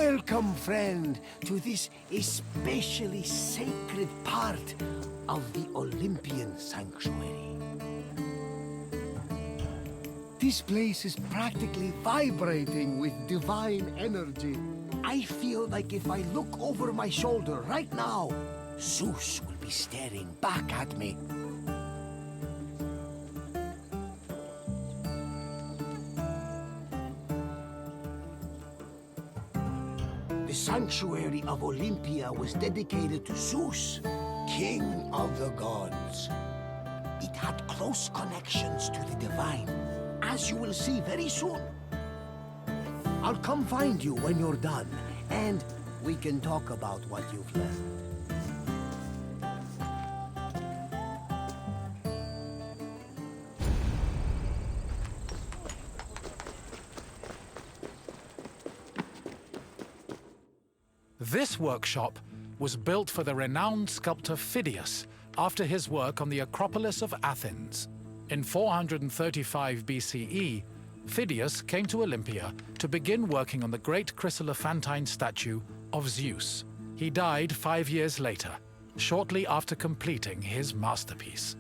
Welcome, friend, to this especially sacred part of the Olympian sanctuary. This place is practically vibrating with divine energy. I feel like if I look over my shoulder right now, Zeus will be staring back at me. The sanctuary of Olympia was dedicated to Zeus, king of the gods. It had close connections to the divine, as you will see very soon. I'll come find you when you're done, and we can talk about what you've learned. This workshop was built for the renowned sculptor Phidias after his work on the Acropolis of Athens. In 435 BCE, Phidias came to Olympia to begin working on the great chryselephantine statue of Zeus. He died 5 years later, shortly after completing his masterpiece.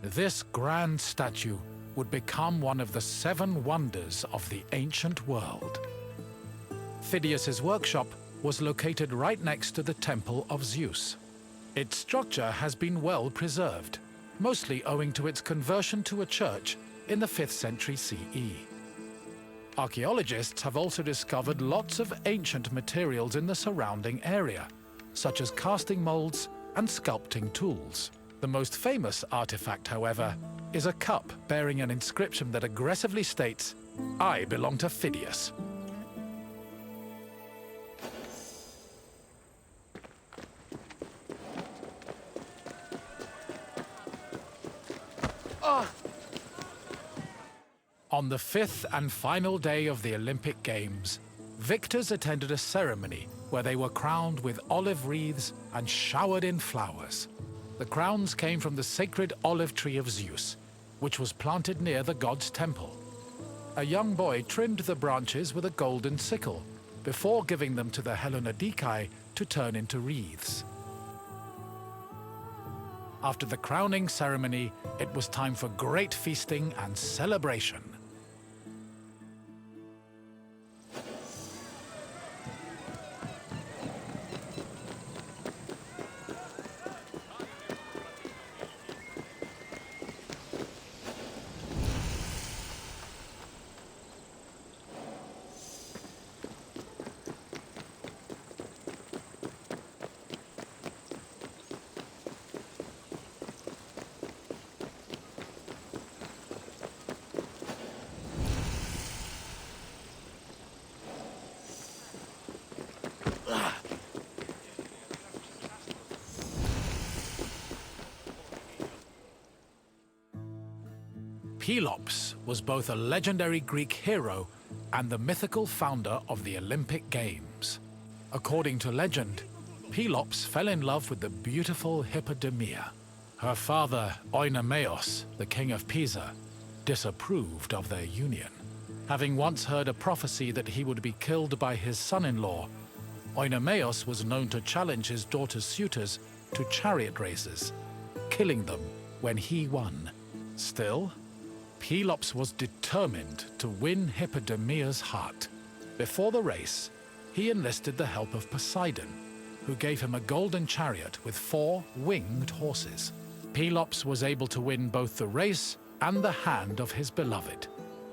This grand statue would become one of the 7 wonders of the ancient world. Phidias's workshop was located right next to the Temple of Zeus. Its structure has been well preserved, mostly owing to its conversion to a church in the 5th century CE. Archaeologists have also discovered lots of ancient materials in the surrounding area, such as casting molds and sculpting tools. The most famous artifact, however, is a cup bearing an inscription that aggressively states, "I belong to Phidias." On the 5th and final day of the Olympic Games, victors attended a ceremony where they were crowned with olive wreaths and showered in flowers. The crowns came from the sacred olive tree of Zeus, which was planted near the god's temple. A young boy trimmed the branches with a golden sickle before giving them to the Hellanodikai to turn into wreaths. After the crowning ceremony, it was time for great feasting and celebration. Pelops was both a legendary Greek hero and the mythical founder of the Olympic Games. According to legend, Pelops fell in love with the beautiful Hippodamia. Her father, Oenomaus, the king of Pisa, disapproved of their union. Having once heard a prophecy that he would be killed by his son-in-law, Oenomaus was known to challenge his daughter's suitors to chariot races, killing them when he won. Still, Pelops was determined to win Hippodamia's heart. Before the race, he enlisted the help of Poseidon, who gave him a golden chariot with 4 winged horses. Pelops was able to win both the race and the hand of his beloved,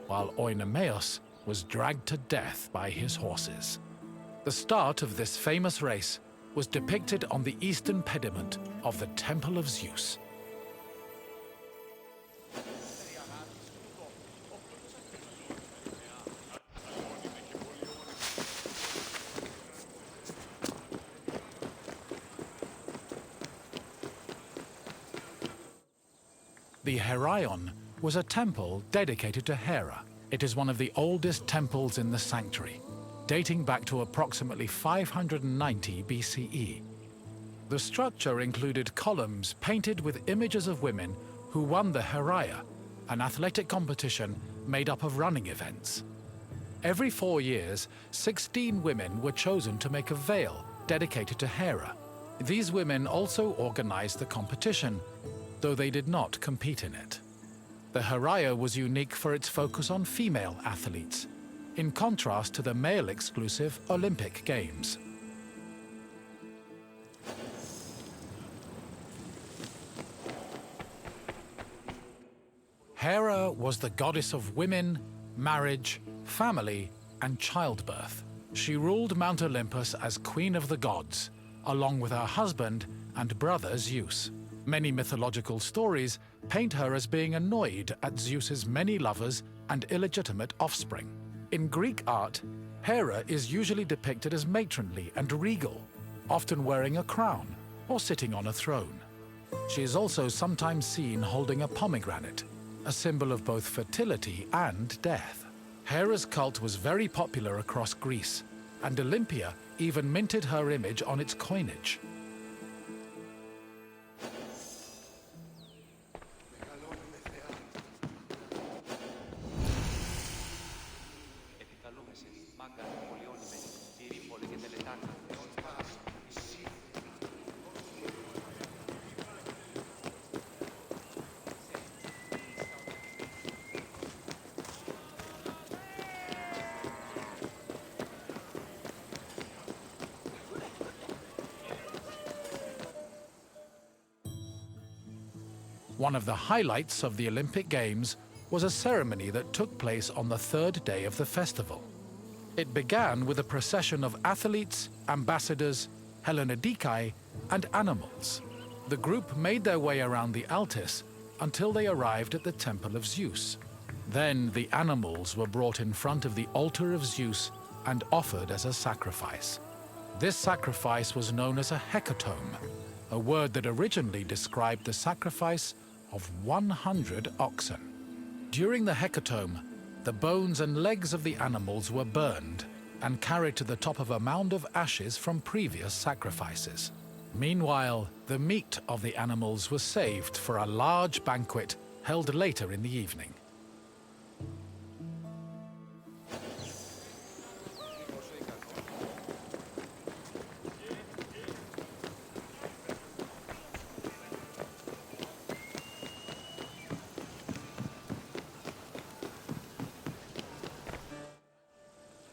while Oenomaus was dragged to death by his horses. The start of this famous race was depicted on the eastern pediment of the Temple of Zeus. The Heraion was a temple dedicated to Hera. It is one of the oldest temples in the sanctuary, dating back to approximately 590 BCE. The structure included columns painted with images of women who won the Heraia, an athletic competition made up of running events. Every 4 years, 16 women were chosen to make a veil dedicated to Hera. These women also organized the competition, though they did not compete in it. The Heraia was unique for its focus on female athletes, in contrast to the male-exclusive Olympic Games. Hera was the goddess of women, marriage, family, and childbirth. She ruled Mount Olympus as Queen of the Gods, along with her husband and brother Zeus. Many mythological stories paint her as being annoyed at Zeus's many lovers and illegitimate offspring. In Greek art, Hera is usually depicted as matronly and regal, often wearing a crown or sitting on a throne. She is also sometimes seen holding a pomegranate, a symbol of both fertility and death. Hera's cult was very popular across Greece, and Olympia even minted her image on its coinage. One of the highlights of the Olympic Games was a ceremony that took place on the third day of the festival. It began with a procession of athletes, ambassadors, Hellenodikai, and animals. The group made their way around the Altis until they arrived at the Temple of Zeus. Then the animals were brought in front of the altar of Zeus and offered as a sacrifice. This sacrifice was known as a hecatomb, a word that originally described the sacrifice of 100 oxen. During the hecatomb, the bones and legs of the animals were burned and carried to the top of a mound of ashes from previous sacrifices. Meanwhile, the meat of the animals was saved for a large banquet held later in the evening.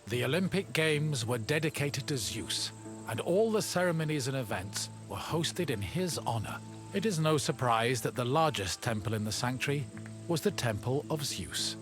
The Olympic Games were dedicated to Zeus, and all the ceremonies and events were hosted in his honor. It is no surprise that the largest temple in the sanctuary was the Temple of Zeus.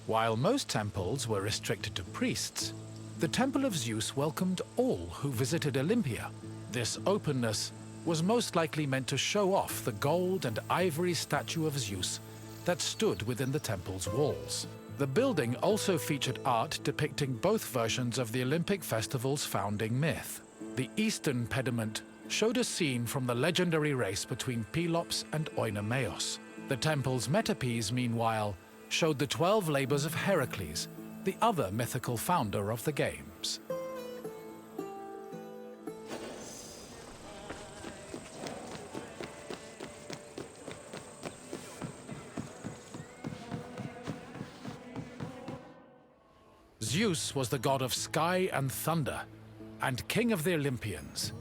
While most temples were restricted to priests, the Temple of Zeus welcomed all who visited Olympia. This openness was most likely meant to show off the gold and ivory statue of Zeus that stood within the temple's walls. The building also featured art depicting both versions of the Olympic festival's founding myth. The eastern pediment showed a scene from the legendary race between Pelops and Oenomaus. The temple's metapiece, meanwhile, showed the 12 labors of Heracles, the other mythical founder of the Games. Zeus was the god of sky and thunder, and king of the Olympians.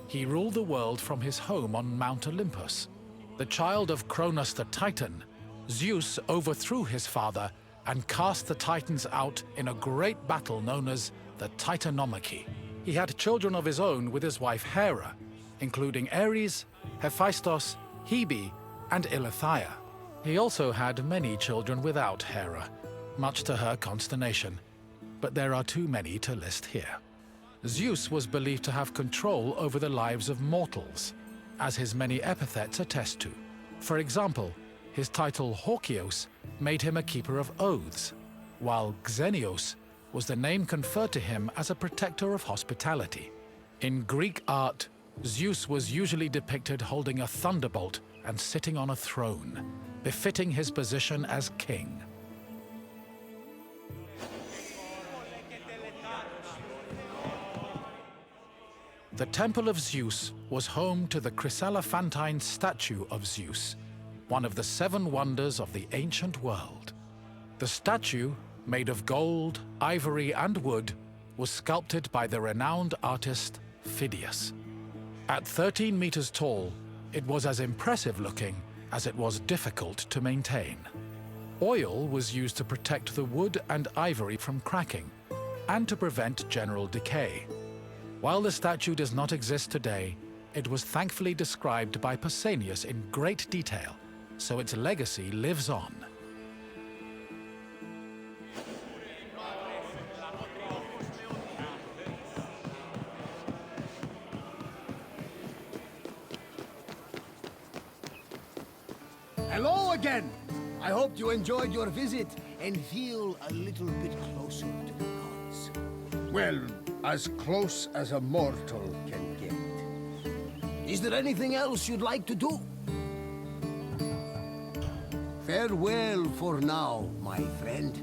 He ruled the world from his home on Mount Olympus. The child of Cronus the Titan, Zeus overthrew his father and cast the Titans out in a great battle known as the Titanomachy. He had children of his own with his wife Hera, including Ares, Hephaestus, Hebe, and Eileithyia. He also had many children without Hera, much to her consternation, but there are too many to list here. Zeus was believed to have control over the lives of mortals, as his many epithets attest to. For example, his title Horkios made him a keeper of oaths, while Xenios was the name conferred to him as a protector of hospitality. In Greek art, Zeus was usually depicted holding a thunderbolt and sitting on a throne, befitting his position as king. The Temple of Zeus was home to the chryselephantine statue of Zeus, one of the 7 wonders of the ancient world. The statue made of gold, ivory, and wood, was sculpted by the renowned artist Phidias. At 13 meters tall, it was as impressive looking as it was difficult to maintain. Oil was used to protect the wood and ivory from cracking and to prevent general decay. While the statue does not exist today, it was thankfully described by Pausanias in great detail, so its legacy lives on. Hello again! I hope you enjoyed your visit and feel a little bit closer to the gods. Well, as close as a mortal can get. Is there anything else you'd like to do? Farewell for now, my friend.